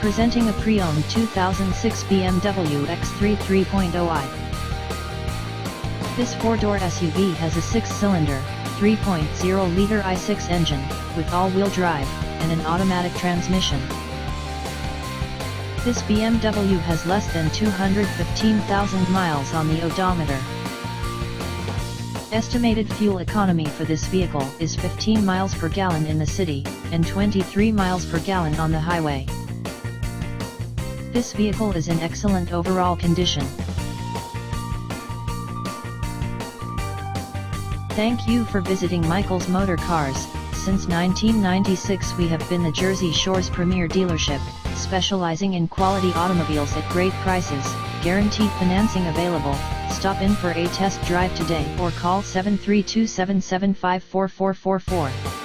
Presenting a pre-owned 2006 BMW X3 3.0i. This four-door SUV has a six-cylinder, 3.0-liter i6 engine, with all-wheel drive, and an automatic transmission. This BMW has less than 215,000 miles on the odometer. Estimated fuel economy for this vehicle is 15 miles per gallon in the city, and 23 miles per gallon on the highway. This vehicle is in excellent overall condition. Thank you for visiting Michael's Motor Cars. Since 1996 we have been the Jersey Shore's premier dealership, specializing in quality automobiles at great prices, guaranteed financing available. Stop in for a test drive today or call 732-775-4444.